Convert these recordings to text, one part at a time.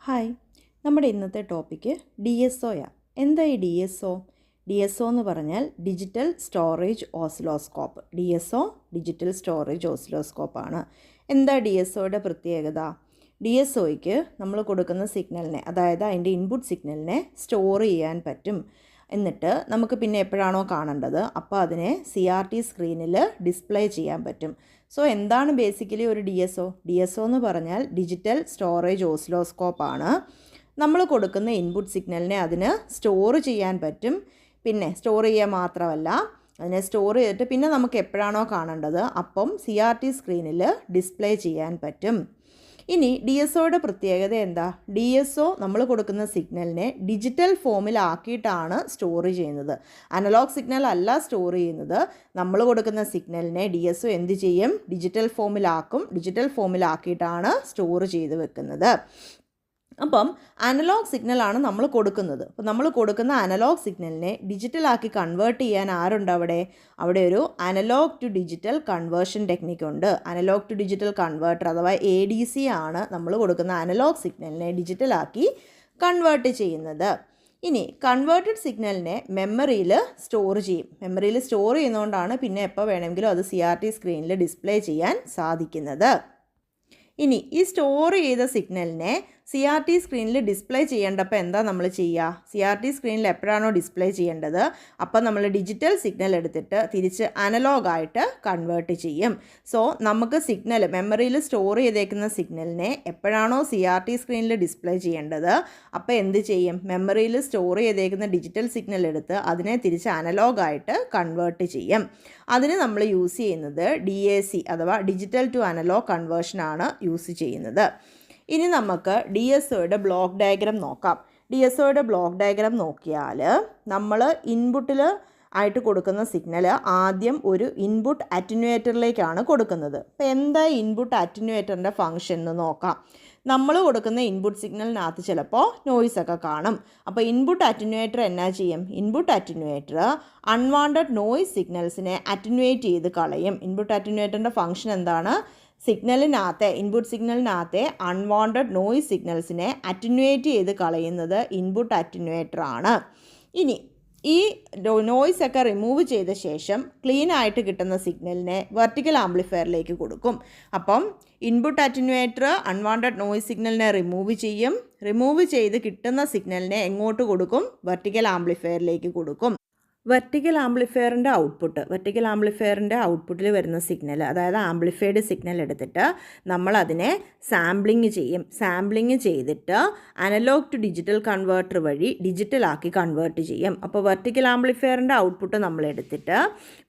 Hi, നമ്മുടെ ഇന്നത്തെ topic DSOയാണ്. എന്താ ഈ DSO? DSO എന്ന് പറഞ്ഞാൽ digital storage oscilloscope. DSO digital storage ഓസിലോസ്കോപ്പാണ്. എന്താ DSOയുടെ പ്രത്യേകത? DSOയ്ക്ക് നമ്മൾ കൊടുക്കുന്ന സിഗ്നലിനെ, അതായത് അതിൻ്റെ ഇൻപുട്ട് സിഗ്നലിനെ സ്റ്റോർ ചെയ്യാൻ പറ്റും. എന്നിട്ട് നമുക്ക് പിന്നെ എപ്പോഴാണോ കാണേണ്ടത് അപ്പോൾ അതിനെ CRT സ്ക്രീനിൽ ഡിസ്പ്ലേ ചെയ്യാൻ പറ്റും. സോ എന്താണ് ബേസിക്കലി ഒരു DSO എന്ന് പറഞ്ഞാൽ ഡിജിറ്റൽ സ്റ്റോറേജ് ഓസിലോസ്കോപ്പാണ്. നമ്മൾ കൊടുക്കുന്ന ഇൻപുട്ട് സിഗ്നലിനെ അതിന് സ്റ്റോർ ചെയ്യാൻ പറ്റും. പിന്നെ സ്റ്റോർ ചെയ്യുക മാത്രമല്ല, അതിനെ സ്റ്റോർ ചെയ്തിട്ട് പിന്നെ നമുക്ക് എപ്പോഴാണോ കാണേണ്ടത് അപ്പം CRT സ്ക്രീനിൽ ഡിസ്പ്ലേ ചെയ്യാൻ പറ്റും. ഇനി DSOയുടെ പ്രത്യേകത എന്താ? DSO നമ്മൾ കൊടുക്കുന്ന സിഗ്നലിനെ ഡിജിറ്റൽ ഫോമിലാക്കിയിട്ടാണ് സ്റ്റോർ ചെയ്യുന്നത്. അനലോഗ് സിഗ്നൽ അല്ല സ്റ്റോർ ചെയ്യുന്നത്. നമ്മൾ കൊടുക്കുന്ന സിഗ്നലിനെ DSO എന്ത് ചെയ്യും? ഡിജിറ്റൽ ഫോമിലാക്കും. ഡിജിറ്റൽ ഫോമിലാക്കിയിട്ടാണ് സ്റ്റോർ ചെയ്ത് വെക്കുന്നത്. അപ്പം അനലോഗ് സിഗ്നലാണ് നമ്മൾ കൊടുക്കുന്നത്. അപ്പോൾ നമ്മൾ കൊടുക്കുന്ന അനലോഗ് സിഗ്നലിനെ ഡിജിറ്റലാക്കി കൺവേർട്ട് ചെയ്യാൻ ആരുണ്ട് അവിടെ? അവിടെ ഒരു അനലോഗ് ടു ഡിജിറ്റൽ കൺവേർഷൻ ടെക്നിക്കുണ്ട്. അനലോഗ് ടു ഡിജിറ്റൽ കൺവേർട്ടർ അഥവാ ADC ആണ് നമ്മൾ കൊടുക്കുന്ന അനലോഗ് സിഗ്നലിനെ ഡിജിറ്റലാക്കി കൺവേർട്ട് ചെയ്യുന്നത്. ഇനി കൺവേർട്ടഡ് സിഗ്നലിനെ മെമ്മറിയിൽ സ്റ്റോർ ചെയ്യും. മെമ്മറിയിൽ സ്റ്റോർ ചെയ്യുന്നതുകൊണ്ടാണ് പിന്നെ എപ്പോൾ വേണമെങ്കിലും അത് CRT സ്ക്രീനിൽ ഡിസ്പ്ലേ ചെയ്യാൻ സാധിക്കുന്നത്. ഇനി ഈ സ്റ്റോർ ചെയ്ത സിഗ്നലിനെ CRT സ്ക്രീനിൽ ഡിസ്പ്ലേ ചെയ്യേണ്ടപ്പോൾ എന്താ നമ്മൾ ചെയ്യുക? CRT സ്ക്രീനിൽ എപ്പോഴാണോ ഡിസ്പ്ലേ ചെയ്യേണ്ടത് അപ്പം നമ്മൾ ഡിജിറ്റൽ സിഗ്നൽ എടുത്തിട്ട് തിരിച്ച് അനലോഗായിട്ട് കൺവേർട്ട് ചെയ്യും. സോ നമുക്ക് സിഗ്നൽ മെമ്മറിയിൽ സ്റ്റോർ ചെയ്തേക്കുന്ന സിഗ്നലിനെ എപ്പോഴാണോ CRT സ്ക്രീനിൽ ഡിസ്പ്ലേ ചെയ്യേണ്ടത് അപ്പോൾ എന്ത് ചെയ്യും? മെമ്മറിയിൽ സ്റ്റോർ ചെയ്തേക്കുന്ന ഡിജിറ്റൽ സിഗ്നൽ എടുത്ത് അതിനെ തിരിച്ച് അനലോഗായിട്ട് കൺവേർട്ട് ചെയ്യും. അതിന് നമ്മൾ യൂസ് ചെയ്യുന്നത് DAC അഥവാ ഡിജിറ്റൽ ടു അനലോഗ് കൺവേർഷനാണ് യൂസ് ചെയ്യുന്നത്. ഇനി നമുക്ക് DSOയുടെ ബ്ലോക്ക് ഡയഗ്രാം നോക്കാം. DSOയുടെ ബ്ലോക്ക് ഡയഗ്രാം നോക്കിയാൽ നമ്മൾ ഇൻപുട്ടിൽ ആയിട്ട് കൊടുക്കുന്ന സിഗ്നൽ ആദ്യം ഒരു ഇൻപുട്ട് അറ്റന്വേറ്ററിലേക്കാണ് കൊടുക്കുന്നത്. അപ്പോൾ എന്താ ഇൻപുട്ട് അറ്റന്വേറ്ററിൻ്റെ ഫംഗ്ഷൻ എന്ന് നോക്കാം. നമ്മൾ കൊടുക്കുന്ന ഇൻപുട്ട് സിഗ്നലിനകത്ത് ചിലപ്പോൾ നോയ്സൊക്കെ കാണും. അപ്പോൾ ഇൻപുട്ട് അറ്റന്വേറ്റർ എന്നാ ചെയ്യും? ഇൻപുട്ട് അറ്റന്വേറ്റർ അൺവാണ്ടഡ് നോയ്സ് സിഗ്നൽസിനെ അറ്റന്വേറ്റ് ചെയ്ത് കളയും. ഇൻപുട്ട് അറ്റന്വേറ്ററിൻ്റെ ഫംഗ്ഷൻ എന്താണ്? സിഗ്നലിനകത്തെ ഇൻപുട്ട് സിഗ്നലിനകത്തെ അൺവാണ്ടഡ് നോയ്സ് സിഗ്നൽസിനെ അറ്റന്വേറ്റ് ചെയ്ത് കളയുന്നത് ഇൻപുട്ട് അറ്റന്വേറ്ററാണ്. ഇനി ഈ നോയ്സ് ഒക്കെ റിമൂവ് ചെയ്ത ശേഷം ക്ലീൻ ആയിട്ട് കിട്ടുന്ന സിഗ്നലിനെ വെർട്ടിക്കൽ ആംപ്ലിഫയറിലേക്ക് കൊടുക്കും. അപ്പം ഇൻപുട്ട് അറ്റന്വേറ്റർ അൺവാണ്ടഡ് നോയ്സ് സിഗ്നലിനെ റിമൂവ് ചെയ്യും. റിമൂവ് ചെയ്ത് കിട്ടുന്ന സിഗ്നലിനെ എങ്ങോട്ട് കൊടുക്കും? വെർട്ടിക്കൽ ആംപ്ലിഫയറിലേക്ക് കൊടുക്കും. വെർട്ടിക്കൽ ആംപ്ലിഫയറിൻ്റെ ഔട്ട്പുട്ടിൽ വരുന്ന സിഗ്നൽ, അതായത് ആംപ്ലിഫൈഡ് സിഗ്നൽ എടുത്തിട്ട് നമ്മളതിനെ സാമ്പിളിങ് ചെയ്യും. സാമ്പിളിങ് ചെയ്തിട്ട് അനലോഗ് ടു ഡിജിറ്റൽ കൺവേർട്ടർ വഴി ഡിജിറ്റലാക്കി കൺവേർട്ട് ചെയ്യും. അപ്പോൾ വെർട്ടിക്കൽ ആംപ്ലിഫയറിൻ്റെ ഔട്ട്പുട്ട് നമ്മൾ എടുത്തിട്ട്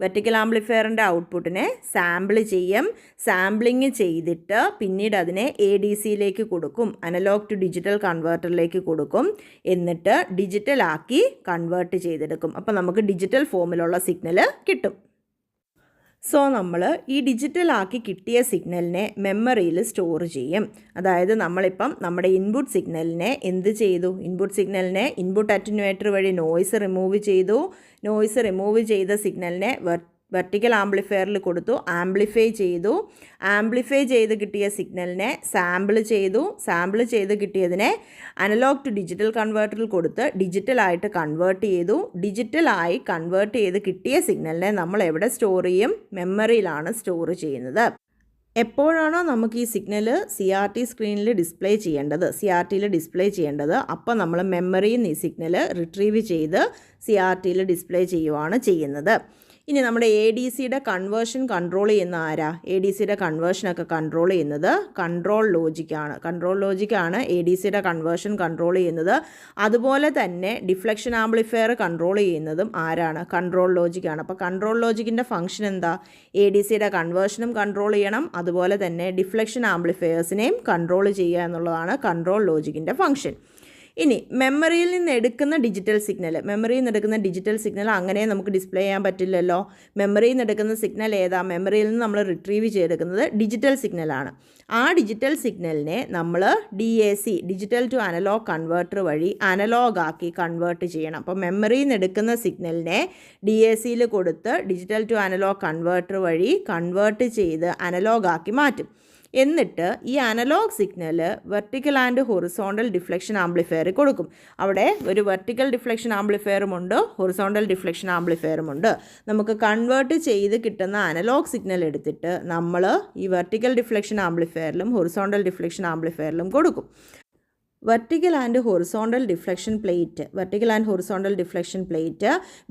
വെർട്ടിക്കൽ ആംപ്ലിഫയറിൻ്റെ ഔട്ട്പുട്ടിനെ സാമ്പിൾ ചെയ്യും. സാമ്പിളിങ് ചെയ്തിട്ട് പിന്നീട് അതിനെ ADCയിലേക്ക് കൊടുക്കും. അനലോഗ് ടു ഡിജിറ്റൽ കൺവേർട്ടറിലേക്ക് കൊടുക്കും. എന്നിട്ട് ഡിജിറ്റലാക്കി കൺവേർട്ട് ചെയ്തെടുക്കും. അപ്പോൾ നമുക്ക് ഡിജിറ്റൽ ഫോമിലുള്ള സിഗ്നൽ കിട്ടും. സോ നമ്മൾ ഈ ഡിജിറ്റലാക്കി കിട്ടിയ സിഗ്നലിനെ മെമ്മറിയിൽ സ്റ്റോർ ചെയ്യും. അതായത് നമ്മളിപ്പം നമ്മുടെ ഇൻപുട്ട് സിഗ്നലിനെ എന്ത് ചെയ്തു? ഇൻപുട്ട് സിഗ്നലിനെ ഇൻപുട്ട് അറ്റന്വേറ്റർ വഴി നോയ്സ് റിമൂവ് ചെയ്തു. നോയ്സ് റിമൂവ് ചെയ്ത സിഗ്നലിനെ വെർട്ടിക്കൽ ആംപ്ലിഫയറിൽ കൊടുത്തു. ആംപ്ലിഫൈ ചെയ്ത് കിട്ടിയ സിഗ്നലിനെ സാമ്പിൾ ചെയ്ത് കിട്ടിയതിനെ അനലോഗ് ടു ഡിജിറ്റൽ കൺവേർട്ടറിൽ കൊടുത്ത് ഡിജിറ്റലായിട്ട് കൺവേർട്ട് ചെയ്തു. ഡിജിറ്റലായി കൺവേർട്ട് ചെയ്ത് കിട്ടിയ സിഗ്നലിനെ നമ്മൾ എവിടെ സ്റ്റോർ ചെയ്യും? മെമ്മറിയിലാണ് സ്റ്റോർ ചെയ്യുന്നത്. എപ്പോഴാണോ നമുക്ക് ഈ സിഗ്നൽ CRT സ്ക്രീനിൽ ഡിസ്പ്ലേ ചെയ്യേണ്ടത് അപ്പോൾ നമ്മൾ മെമ്മറിയിൽ നിന്ന് ഈ സിഗ്നൽ റിട്രീവ് ചെയ്ത് CRTയിൽ ഡിസ്പ്ലേ ചെയ്യുകയാണ് ചെയ്യുന്നത്. ഇനി നമ്മുടെ ADCയുടെ കൺവേർഷൻ കൺട്രോൾ ചെയ്യുന്ന ആരാ? ADCയുടെ കൺവേർഷനൊക്കെ കൺട്രോൾ ചെയ്യുന്നത് കൺട്രോൾ ലോജിക്കാണ് ADCയുടെ കൺവേർഷൻ കൺട്രോൾ ചെയ്യുന്നത്. അതുപോലെ തന്നെ ഡിഫ്ലക്ഷൻ ആംപ്ലിഫയർ കൺട്രോൾ ചെയ്യുന്നതും ആരാണ്? കൺട്രോൾ ലോജിക്കാണ്. അപ്പോൾ കൺട്രോൾ ലോജിക്കിൻ്റെ ഫംഗ്ഷൻ എന്താ? ADCയുടെ കൺവേർഷനും കൺട്രോൾ ചെയ്യണം, അതുപോലെ തന്നെ ഡിഫ്ലക്ഷൻ ആംപ്ലിഫയേഴ്സിനെയും കൺട്രോൾ ചെയ്യുക എന്നുള്ളതാണ് കൺട്രോൾ ലോജിക്കിൻ്റെ ഫംഗ്ഷൻ. ഇനി മെമ്മറിയിൽ നിന്ന് എടുക്കുന്ന ഡിജിറ്റൽ സിഗ്നൽ അങ്ങനെ നമുക്ക് ഡിസ്പ്ലേ ചെയ്യാൻ പറ്റില്ലല്ലോ. മെമ്മറിയിൽ നിന്ന് എടുക്കുന്ന സിഗ്നൽ ഏതാ? മെമ്മറിയിൽ നിന്ന് നമ്മൾ റിട്രീവ് ചെയ്തെടുക്കുന്നത് ഡിജിറ്റൽ സിഗ്നലാണ്. ആ ഡിജിറ്റൽ സിഗ്നലിനെ നമ്മൾ DAC digital to analogue converter വഴി അനലോഗാക്കി കൺവേർട്ട് ചെയ്യണം. അപ്പോൾ മെമ്മറിയിൽ നിന്ന് എടുക്കുന്ന സിഗ്നലിനെ DACയിൽ കൊടുത്ത് ഡിജിറ്റൽ ടു അനലോഗ് കൺവേർട്ടർ വഴി കൺവേർട്ട് ചെയ്ത് അനലോഗാക്കി മാറ്റും. എന്നിട്ട് ഈ analogue signal vertical and horizontal deflection amplifier കൊടുക്കും. അവിടെ ഒരു വെർട്ടിക്കൽ ഡിഫ്ലക്ഷൻ ആംപ്ലിഫയറുമുണ്ട്, ഹൊറിസോണ്ടൽ ഡിഫ്ലക്ഷൻ ആംപ്ലിഫയറുമുണ്ട്. നമുക്ക് കൺവേർട്ട് ചെയ്ത് കിട്ടുന്ന അനലോഗ് സിഗ്നൽ എടുത്തിട്ട് നമ്മൾ ഈ വെർട്ടിക്കൽ ഡിഫ്ലക്ഷൻ ആംപ്ലിഫയറിലും ഹൊറിസോണ്ടൽ ഡിഫ്ലക്ഷൻ ആംപ്ലിഫയറിലും കൊടുക്കും. Vertical and horizontal deflection plate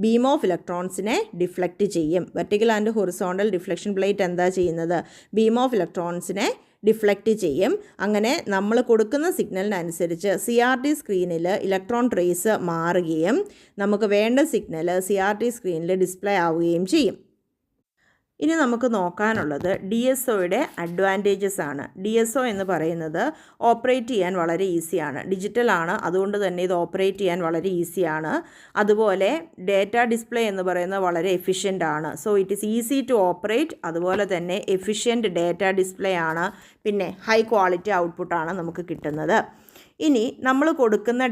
beam of ഇലക്ട്രോൺസിനെ ഡിഫ്ലക്റ്റ് ചെയ്യും. Vertical and horizontal deflection plate എന്താ ചെയ്യുന്നത്? ബീം ഓഫ് ഇലക്ട്രോൺസിനെ ഡിഫ്ലക്റ്റ് ചെയ്യും. അങ്ങനെ നമ്മൾ കൊടുക്കുന്ന സിഗ്നലിനനുസരിച്ച് CRT സ്ക്രീനിൽ ഇലക്ട്രോൺ ട്രേസ് മാറുകയും നമുക്ക് വേണ്ട സിഗ്നൽ CRT സ്ക്രീനിൽ ഡിസ്പ്ലേ ആവുകയും ചെയ്യും. ഇനി നമുക്ക് നോക്കാനുള്ളത് DSOയുടെ അഡ്വാൻറ്റേജസ് ആണ്. DSO എന്ന് പറയുന്നത് ഓപ്പറേറ്റ് ചെയ്യാൻ വളരെ ഈസിയാണ്, ഡിജിറ്റലാണ്, അതുകൊണ്ട് തന്നെ ഇത് ഓപ്പറേറ്റ് ചെയ്യാൻ വളരെ ഈസിയാണ്. അതുപോലെ ഡേറ്റ ഡിസ്പ്ലേ എന്ന് പറയുന്നത് വളരെ എഫിഷ്യൻ്റ് ആണ്. So it is easy to operate. അതുപോലെ തന്നെ എഫിഷ്യൻറ്റ് ഡേറ്റ ഡിസ്പ്ലേ ആണ്. പിന്നെ ഹൈ ക്വാളിറ്റി ഔട്ട്പുട്ടാണ് നമുക്ക് കിട്ടുന്നത്. ഇനി നമ്മൾ കൊടുക്കുന്ന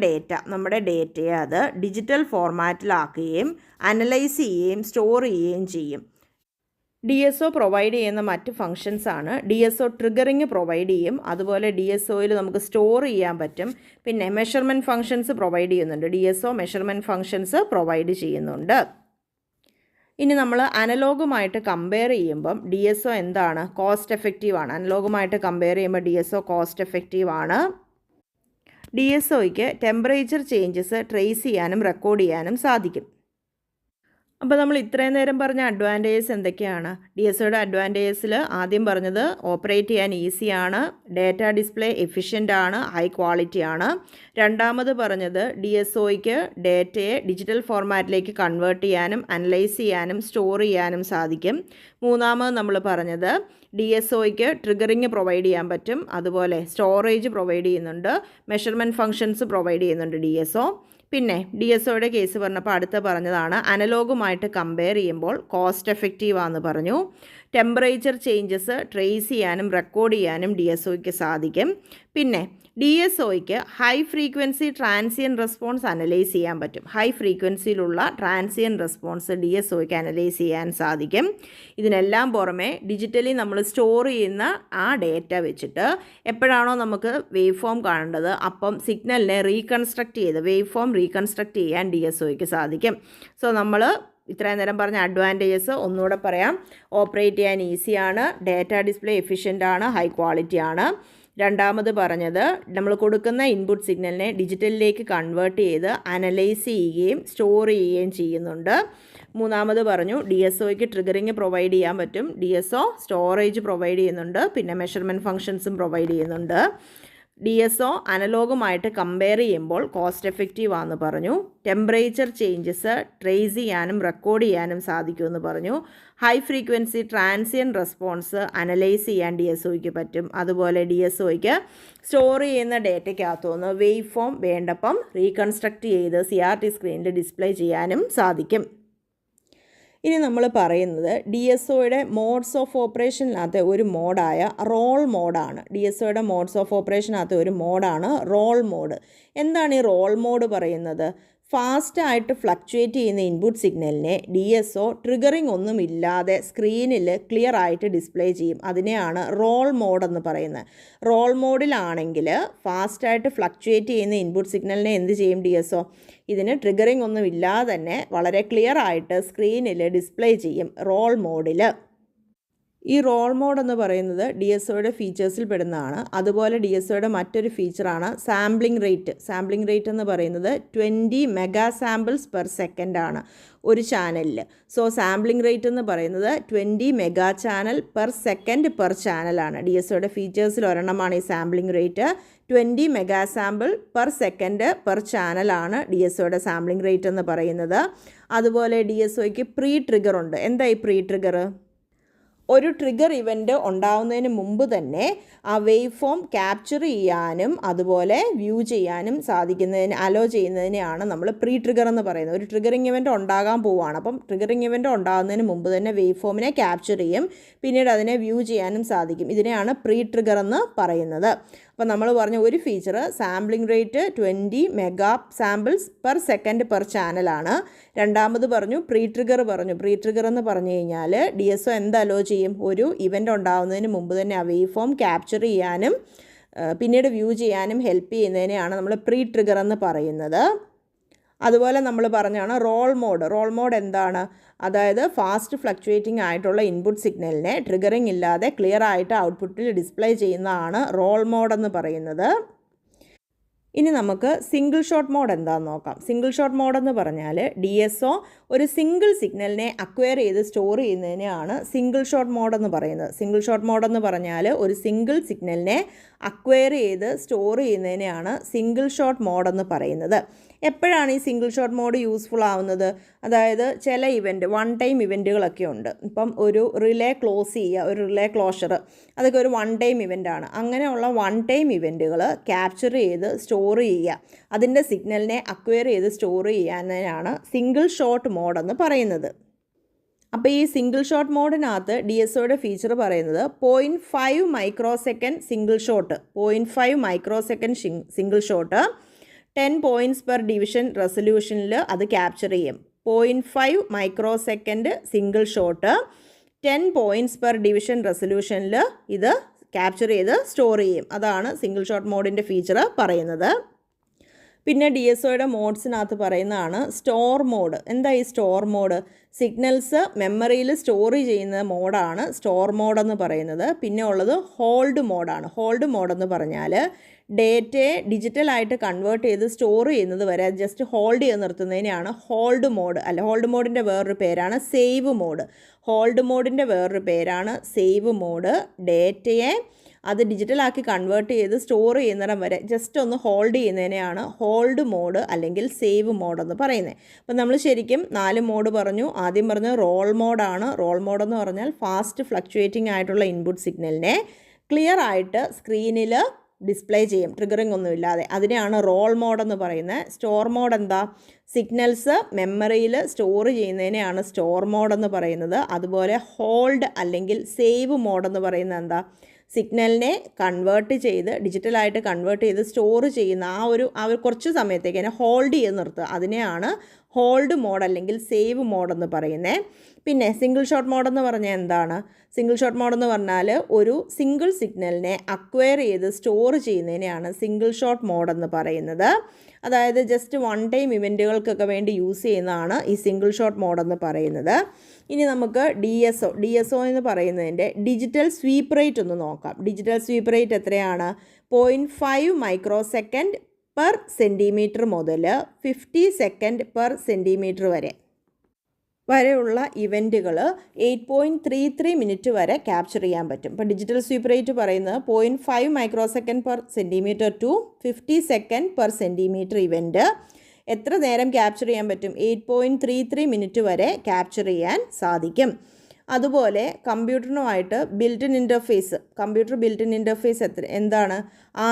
നമ്മുടെ ഡേറ്റയെ അത് ഡിജിറ്റൽ ഫോർമാറ്റിലാക്കുകയും അനലൈസ് ചെയ്യുകയും സ്റ്റോർ ചെയ്യുകയും ചെയ്യും. DSO പ്രൊവൈഡ് ചെയ്യുന്ന മറ്റ് ഫങ്ഷൻസാണ്. DSO ട്രിഗറിങ് പ്രൊവൈഡ് ചെയ്യും. അതുപോലെ DSOയിൽ നമുക്ക് സ്റ്റോർ ചെയ്യാൻ പറ്റും. പിന്നെ മെഷർമെൻറ്റ് ഫങ്ഷൻസ് പ്രൊവൈഡ് ചെയ്യുന്നുണ്ട്. DSO മെഷർമെൻറ്റ് ഫങ്ഷൻസ് പ്രൊവൈഡ് ചെയ്യുന്നുണ്ട്. ഇനി നമ്മൾ അനലോഗുമായിട്ട് കമ്പയർ ചെയ്യുമ്പം DSO എന്താണ്? കോസ്റ്റ് എഫക്റ്റീവാണ്. അനലോഗുമായിട്ട് കമ്പയർ ചെയ്യുമ്പോൾ DSO കോസ്റ്റ് എഫക്റ്റീവാണ്. DSOയ്ക്ക് ടെമ്പറേച്ചർ ചേഞ്ചസ് ട്രേസ് ചെയ്യാനും റെക്കോർഡ് ചെയ്യാനും സാധിക്കും. അപ്പോൾ നമ്മൾ ഇത്രയും നേരം പറഞ്ഞ അഡ്വാൻറ്റേജസ് എന്തൊക്കെയാണ്? DSOയുടെ അഡ്വാൻറ്റേജസിൽ ആദ്യം പറഞ്ഞത് ഓപ്പറേറ്റ് ചെയ്യാൻ ഈസിയാണ്, ഡേറ്റ ഡിസ്പ്ലേ എഫിഷ്യൻ്റ് ആണ്, ഹൈ ക്വാളിറ്റി ആണ്. രണ്ടാമത് പറഞ്ഞത് DSOയ്ക്ക് ഡേറ്റയെ ഡിജിറ്റൽ ഫോർമാറ്റിലേക്ക് കൺവേർട്ട് ചെയ്യാനും അനലൈസ് ചെയ്യാനും സ്റ്റോർ ചെയ്യാനും സാധിക്കും. മൂന്നാമത് നമ്മൾ പറഞ്ഞത് DSOയ്ക്ക് ട്രിഗറിങ് പ്രൊവൈഡ് ചെയ്യാൻ പറ്റും. അതുപോലെ സ്റ്റോറേജ് പ്രൊവൈഡ് ചെയ്യുന്നുണ്ട്, മെഷർമെൻറ്റ് ഫങ്ഷൻസ് പ്രൊവൈഡ് ചെയ്യുന്നുണ്ട് DSO. പിന്നെ DSOയുടെ കേസ് പറഞ്ഞപ്പോൾ അടുത്ത പറഞ്ഞതാണ് അനലോഗുമായിട്ട് കമ്പയർ ചെയ്യുമ്പോൾ കോസ്റ്റ് എഫക്റ്റീവാണെന്ന് പറഞ്ഞു. ടെമ്പറേച്ചർ ചേഞ്ചസ് ട്രേസ് ചെയ്യാനും റെക്കോർഡ് ചെയ്യാനും DSOയ്ക്ക് സാധിക്കും. പിന്നെ DSOയ്ക്ക് high frequency transient response analyse ചെയ്യാൻ പറ്റും. ഹൈ ഫ്രീക്വൻസിയിലുള്ള ട്രാൻസിയൻ റെസ്പോൺസ് DSOയ്ക്ക് അനലൈസ് ചെയ്യാൻ സാധിക്കും. ഇതിനെല്ലാം പുറമെ ഡിജിറ്റലി നമ്മൾ സ്റ്റോർ ചെയ്യുന്ന ആ ഡേറ്റ വെച്ചിട്ട് എപ്പോഴാണോ നമുക്ക് വേവ് ഫോം കാണേണ്ടത് അപ്പം സിഗ്നലിനെ വേവ് ഫോം റീകൺസ്ട്രക്റ്റ് ചെയ്യാൻ DSOയ്ക്ക് സാധിക്കും. സോ നമ്മൾ ഇത്രയും നേരം പറഞ്ഞ അഡ്വാൻറ്റേജസ് ഒന്നുകൂടെ പറയാം. ഓപ്പറേറ്റ് ചെയ്യാൻ ഈസിയാണ്, ഡേറ്റ ഡിസ്പ്ലേ എഫിഷ്യൻ്റ് ആണ്, ഹൈ ക്വാളിറ്റി ആണ്. രണ്ടാമത് പറഞ്ഞത് നമ്മൾ കൊടുക്കുന്ന ഇൻപുട്ട് സിഗ്നലിനെ ഡിജിറ്റലിലേക്ക് കൺവേർട്ട് ചെയ്ത് അനലൈസ് ചെയ്യുകയും സ്റ്റോർ ചെയ്യുകയും ചെയ്യുന്നുണ്ട്. മൂന്നാമത് പറഞ്ഞു DSOയ്ക്ക് ട്രിഗറിങ് പ്രൊവൈഡ് ചെയ്യാൻ പറ്റും. DSO സ്റ്റോറേജ് പ്രൊവൈഡ് ചെയ്യുന്നുണ്ട്, പിന്നെ മെഷർമെൻറ്റ് ഫങ്ഷൻസും പ്രൊവൈഡ് ചെയ്യുന്നുണ്ട്. DSO അനലോഗുമായിട്ട് കമ്പയർ ചെയ്യുമ്പോൾ കോസ്റ്റ് എഫക്റ്റീവ് ആണെന്ന് പറഞ്ഞു. ടെമ്പറേച്ചർ ചേഞ്ചസ് ട്രേസ് ചെയ്യാനും റെക്കോർഡ് ചെയ്യാനും സാധിക്കുമെന്ന് പറഞ്ഞു. High frequency transient response analyse ചെയ്യാൻ DSOയ്ക്ക് പറ്റും. അതുപോലെ DSOയ്ക്ക് സ്റ്റോർ ചെയ്യുന്ന ഡേറ്റയ്ക്കകത്തുനിന്ന് വേവ് ഫോം വേണ്ടപ്പം റീകൺസ്ട്രക്റ്റ് ചെയ്ത് CRT സ്ക്രീനിൽ ഡിസ്പ്ലേ ചെയ്യാനും സാധിക്കും. ഇനി നമ്മൾ പറയുന്നത് DSOയുടെ മോഡ്സ് ഓഫ് ഓപ്പറേഷനിനകത്തെ ഒരു മോഡായ റോൾ മോഡാണ്. DSOയുടെ മോഡ്സ് ഓഫ് ഓപ്പറേഷനകത്തെ ഒരു മോഡാണ് റോൾ മോഡ്. എന്താണ് ഈ റോൾ മോഡ് പറയുന്നത്? ഫാസ്റ്റായിട്ട് ഫ്ലക്ച്വേറ്റ് ചെയ്യുന്ന ഇൻപുട്ട് സിഗ്നലിനെ DSO ട്രിഗറിങ് ഒന്നുമില്ലാതെ സ്ക്രീനിൽ ക്ലിയർ ആയിട്ട് ഡിസ്പ്ലേ ചെയ്യും. അതിനെയാണ് റോൾ മോഡ് എന്ന് പറയുന്നത്. റോൾ മോഡിലാണെങ്കിൽ ഫാസ്റ്റായിട്ട് ഫ്ലക്ച്വേറ്റ് ചെയ്യുന്ന ഇൻപുട്ട് സിഗ്നലിനെ എന്ത് ചെയ്യും DSO? ഇതിന് ട്രിഗറിങ് ഒന്നുമില്ലാതെ തന്നെ വളരെ ക്ലിയർ ആയിട്ട് സ്ക്രീനിൽ ഡിസ്പ്ലേ ചെയ്യും റോൾ മോഡിൽ. ഈ റോൾ മോഡ് എന്ന് പറയുന്നത് DSOയുടെ ഫീച്ചേഴ്സിൽ പെടുന്നതാണ്. അതുപോലെ DSOയുടെ മറ്റൊരു ഫീച്ചറാണ് സാമ്പിളിംഗ് റേറ്റ്. സാമ്പിളിംഗ് റേറ്റ് എന്ന് പറയുന്നത് 20 മെഗാ സാമ്പിൾസ് പെർ സെക്കൻഡ് ആണ് ഒരു ചാനലിൽ. സോ സാമ്പിളിംഗ് റേറ്റ് എന്ന് പറയുന്നത് 20 mega channel per second per ചാനലാണ്. DSOയുടെ ഫീച്ചേഴ്സിൽ ഒരെണ്ണമാണ് ഈ sampling rate. 20 mega sample per second per ചാനലാണ് DSOയുടെ സാമ്പിളിംഗ് റേറ്റ് എന്ന് പറയുന്നത്. അതുപോലെ DSOയ്ക്ക് പ്രീ ട്രിഗർ ഉണ്ട്. എന്താ ഈ പ്രീ ട്രിഗർ? ഒരു ട്രിഗർ ഇവൻ്റ് ഉണ്ടാവുന്നതിന് മുമ്പ് തന്നെ ആ വേവ് ഫോം ക്യാപ്ചർ ചെയ്യാനും അതുപോലെ വ്യൂ ചെയ്യാനും അലോ ചെയ്യുന്നതിനെയാണ് നമ്മൾ പ്രീ ട്രിഗർ എന്ന് പറയുന്നത്. ഒരു ട്രിഗറിങ് ഇവൻ്റ് ഉണ്ടാകാൻ പോവുകയാണ്. അപ്പം ട്രിഗറിങ് ഇവൻ്റ് ഉണ്ടാകുന്നതിന് മുമ്പ് തന്നെ വേവ് ഫോമിനെ ക്യാപ്ചർ ചെയ്യും, പിന്നീട് അതിനെ വ്യൂ ചെയ്യാനും സാധിക്കും. ഇതിനെയാണ് പ്രീ ട്രിഗർ എന്ന് പറയുന്നത്. അപ്പോൾ നമ്മൾ പറഞ്ഞ ഒരു feature sampling rate 20 mega samples per second per ചാനലാണ്. രണ്ടാമത് പറഞ്ഞു പ്രീ ട്രിഗർ എന്ന് പറഞ്ഞു കഴിഞ്ഞാൽ DSO എന്ത് അലോ ചെയ്യും, ഒരു ഇവൻ്റ് ഉണ്ടാകുന്നതിന് മുമ്പ് തന്നെ ആ വേവ് ഫോം ക്യാപ്ചർ ചെയ്യാനും പിന്നീട് വ്യൂ ചെയ്യാനും ഹെൽപ്പ് ചെയ്യുന്നതിനെയാണ് നമ്മൾ പ്രീ ട്രിഗർ എന്ന് പറയുന്നത്. അതുപോലെ നമ്മൾ പറഞ്ഞാണ് റോൾ മോഡ് എന്താണ്, അതായത് ഫാസ്റ്റ് ഫ്ലക്ച്വേറ്റിംഗ് ആയിട്ടുള്ള ഇൻപുട്ട് സിഗ്നലിനെ ട്രിഗറിങ് ഇല്ലാതെ ക്ലിയർ ആയിട്ട് ഔട്ട്പുട്ടിൽ ഡിസ്പ്ലേ ചെയ്യുന്നതാണ് റോൾ മോഡ് എന്ന് പറയുന്നത്. ഇനി നമുക്ക് സിംഗിൾ ഷോട്ട് മോഡ് എന്താണെന്ന് നോക്കാം. സിംഗിൾ ഷോട്ട് മോഡ് എന്ന് പറഞ്ഞാൽ DSO ഒരു സിംഗിൾ സിഗ്നലിനെ അക്വയർ ചെയ്ത് സ്റ്റോർ ചെയ്യുന്നതിനെയാണ് സിംഗിൾ ഷോട്ട് മോഡ് എന്ന് പറയുന്നത്. സിംഗിൾ ഷോട്ട് മോഡ് എന്ന് പറഞ്ഞാൽ ഒരു സിംഗിൾ സിഗ്നലിനെ അക്വയർ ചെയ്ത് സ്റ്റോർ ചെയ്യുന്നതിനെയാണ് സിംഗിൾ ഷോട്ട് മോഡ് എന്ന് പറയുന്നത്. എപ്പോഴാണ് ഈ സിംഗിൾ ഷോട്ട് മോഡ് യൂസ്ഫുൾ ആവുന്നത്, അതായത് ചില ഇവൻറ്റ് വൺ ടൈം ഇവൻറ്റുകളൊക്കെ ഉണ്ട്. ഇപ്പം ഒരു റിലേ ക്ലോസ് ചെയ്യുക, ഒരു റിലേ ക്ലോഷർ, അതൊക്കെ ഒരു വൺ ടൈം ഇവൻ്റാണ്. അങ്ങനെയുള്ള വൺ ടൈം ഇവൻറ്റുകൾ ക്യാപ്ചർ ചെയ്ത് സ്റ്റോർ ചെയ്യുക, അതിൻ്റെ സിഗ്നലിനെ അക്വയർ ചെയ്ത് സ്റ്റോർ ചെയ്യാനാണ് സിംഗിൾ ഷോട്ട് മോഡ് എന്ന് പറയുന്നത്. അപ്പോൾ ഈ സിംഗിൾ ഷോട്ട് മോഡിനകത്ത് DSOയുടെ ഫീച്ചർ പറയുന്നത് 0.5 micro second single shot, 0.5 micro second single shot 10 points per division റെസൊല്യൂഷനിൽ അത് ക്യാപ്ചർ ചെയ്യും. 0.5 micro second single shot 10 points per division റെസൊല്യൂഷനിൽ ഇത് ക്യാപ്ചർ ചെയ്ത് സ്റ്റോർ ചെയ്യും. അതാണ് സിംഗിൾ ഷോട്ട് മോഡിൻ്റെ ഫീച്ചർ പറയുന്നത്. പിന്നെ DSOയുടെ മോഡ്സിനകത്ത് പറയുന്നതാണ് സ്റ്റോർ മോഡ്. എന്താ ഈ സ്റ്റോർ മോഡ്? സിഗ്നൽസ് മെമ്മറിയിൽ സ്റ്റോർ ചെയ്യുന്ന മോഡാണ് സ്റ്റോർ മോഡെന്ന് പറയുന്നത്. പിന്നെ ഉള്ളത് ഹോൾഡ് മോഡാണ്. ഹോൾഡ് മോഡെന്ന് പറഞ്ഞാൽ ഡേറ്റയെ ഡിജിറ്റലായിട്ട് കൺവേർട്ട് ചെയ്ത് സ്റ്റോർ ചെയ്യുന്നത് വരെ ജസ്റ്റ് ഹോൾഡ് ചെയ്ത് നിർത്തുന്നതിനെയാണ് ഹോൾഡ് മോഡ്. ഹോൾഡ് മോഡിൻ്റെ വേറൊരു പേരാണ് സേവ് മോഡ്. ഹോൾഡ് മോഡിൻ്റെ വേറൊരു പേരാണ് സേവ് മോഡ്. ഡേറ്റയെ അത് ഡിജിറ്റലാക്കി കൺവേർട്ട് ചെയ്ത് സ്റ്റോർ ചെയ്യുന്നിടം വരെ ജസ്റ്റ് ഒന്ന് ഹോൾഡ് ചെയ്യുന്നതിനെയാണ് ഹോൾഡ് മോഡ് അല്ലെങ്കിൽ സേവ് മോഡ് എന്ന് പറയുന്നത്. അപ്പം നമ്മൾ ശരിക്കും 4 മോഡ് പറഞ്ഞു. ആദ്യം പറഞ്ഞ റോൾ മോഡാണ്. റോൾ മോഡെന്ന് പറഞ്ഞാൽ ഫാസ്റ്റ് ഫ്ലക്ച്വേറ്റിംഗ് ആയിട്ടുള്ള ഇൻപുട്ട് സിഗ്നലിനെ ക്ലിയർ ആയിട്ട് സ്ക്രീനിൽ ഡിസ്പ്ലേ ചെയ്യും, ട്രിഗറിങ് ഒന്നുമില്ലാതെ. അതിനെയാണ് റോൾ മോഡെന്ന് പറയുന്നത്. സ്റ്റോർ മോഡ് എന്താ? സിഗ്നൽസ് മെമ്മറിയിൽ സ്റ്റോർ ചെയ്യുന്നതിനെയാണ് സ്റ്റോർ മോഡെന്ന് പറയുന്നത്. അതുപോലെ ഹോൾഡ് അല്ലെങ്കിൽ സേവ് മോഡെന്ന് പറയുന്നത് എന്താ? സിഗ്നലിനെ കൺവേർട്ട് ചെയ്ത് ഡിജിറ്റലായിട്ട് കൺവേർട്ട് ചെയ്ത് സ്റ്റോർ ചെയ്യുന്ന ആ ഒരു കുറച്ച് സമയത്തേക്ക് അതിനെ ഹോൾഡ് ചെയ്ത് നിർത്തുക, അതിനെയാണ് ഹോൾഡ് മോഡ് അല്ലെങ്കിൽ സേവ് മോഡെന്ന് പറയുന്നത്. പിന്നെ സിംഗിൾ ഷോട്ട് മോഡെന്ന് പറഞ്ഞാൽ എന്താണ്? സിംഗിൾ ഷോട്ട് മോഡെന്ന് പറഞ്ഞാൽ ഒരു സിംഗിൾ സിഗ്നലിനെ അക്വയർ ചെയ്ത് സ്റ്റോർ ചെയ്യുന്നതിനെയാണ് സിംഗിൾ ഷോട്ട് മോഡെന്ന് പറയുന്നത്. അതായത് ജസ്റ്റ് വൺ ടൈം ഇവൻറ്റുകൾക്കൊക്കെ വേണ്ടി യൂസ് ചെയ്യുന്നതാണ് ഈ സിംഗിൾ ഷോട്ട് മോഡെന്ന് പറയുന്നത്. ഇനി നമുക്ക് DSO എന്ന് പറയുന്നതിൻ്റെ ഡിജിറ്റൽ സ്വീപ്പ് റേറ്റ് ഒന്ന് നോക്കാം. ഡിജിറ്റൽ സ്വീപ്പ് റേറ്റ് എത്രയാണ്? 0.5 മൈക്രോ സെക്കൻഡ് പെർ സെൻറ്റിമീറ്റർ മുതൽ 50 സെക്കൻഡ് പെർ സെൻറ്റിമീറ്റർ വരെയുള്ള ഇവൻറ്റുകൾ 8.33 മിനിറ്റ് വരെ ക്യാപ്ചർ ചെയ്യാൻ പറ്റും. ഇപ്പോൾ ഡിജിറ്റൽ സ്വീപ്പ് റേറ്റ് പറയുന്നത് 0.5 micro second per centimetre to 50 second per centimetre event എത്ര നേരം ക്യാപ്ചർ ചെയ്യാൻ പറ്റും? 8.33 മിനിറ്റ് വരെ ക്യാപ്ചർ ചെയ്യാൻ സാധിക്കും. അതുപോലെ കമ്പ്യൂട്ടറിനുമായിട്ട് കമ്പ്യൂട്ടർ ബിൽറ്റ് ഇൻ ഇൻ്റർഫേസ് എന്താണ്?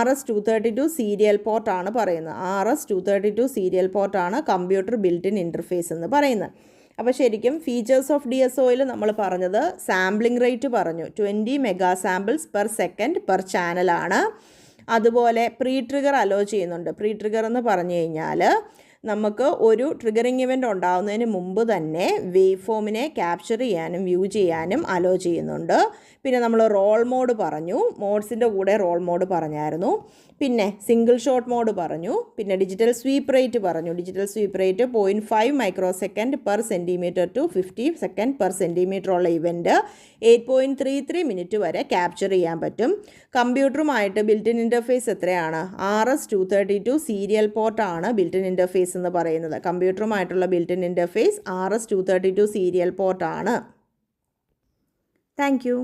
RS-232 സീരിയൽ പോർട്ടാണ് പറയുന്നത്. RS-232 സീരിയൽ പോർട്ടാണ് കമ്പ്യൂട്ടർ ബിൽറ്റ് ഇൻ ഇൻ്റർഫേസ് എന്ന് പറയുന്നത്. അപ്പോൾ ശരിക്കും ഫീച്ചേഴ്സ് ഓഫ് DSOയിൽ നമ്മൾ പറഞ്ഞത് സാമ്പിളിംഗ് റേറ്റ് പറഞ്ഞു, 20 mega samples per second per ചാനലാണ്. അതുപോലെ പ്രീ ട്രിഗർ അലോ ചെയ്യുന്നുണ്ട്. പ്രീ ട്രിഗർ എന്ന് പറഞ്ഞു കഴിഞ്ഞാൽ നമുക്ക് ഒരു ട്രിഗറിങ് ഇവൻ്റ് ഉണ്ടാകുന്നതിന് മുമ്പ് തന്നെ വേവ് ഫോമിനെ ക്യാപ്ചർ ചെയ്യാനും വ്യൂ ചെയ്യാനും അലോ ചെയ്യുന്നുണ്ട്. പിന്നെ നമ്മൾ റോൾ മോഡ് പറഞ്ഞു, മോഡ്സിൻ്റെ കൂടെ റോൾ മോഡ് പറഞ്ഞായിരുന്നു. പിന്നെ സിംഗിൾ ഷോട്ട് മോഡ് പറഞ്ഞു. പിന്നെ ഡിജിറ്റൽ സ്വീപ്പ് റേറ്റ് പറഞ്ഞു. Digital sweep rate 0.5 micro second per centimetre to 50 second per centimetre ഉള്ള ഇവൻറ്റ് 8.33 മിനിറ്റ് വരെ ക്യാപ്ചർ ചെയ്യാൻ പറ്റും. കമ്പ്യൂട്ടറുമായിട്ട് ബിൽറ്റ് ഇൻ ഇൻ്റർഫേസ് എത്രയാണ്? RS-232 സീരിയൽ പോർട്ടാണ് ബിൽറ്റ് ഇൻ ഇൻ്റർഫേസ് എന്ന് പറയുന്നത്. കമ്പ്യൂട്ടറുമായിട്ടുള്ള built in interface RS-232 serial പോർട്ടാണ്. Thank U.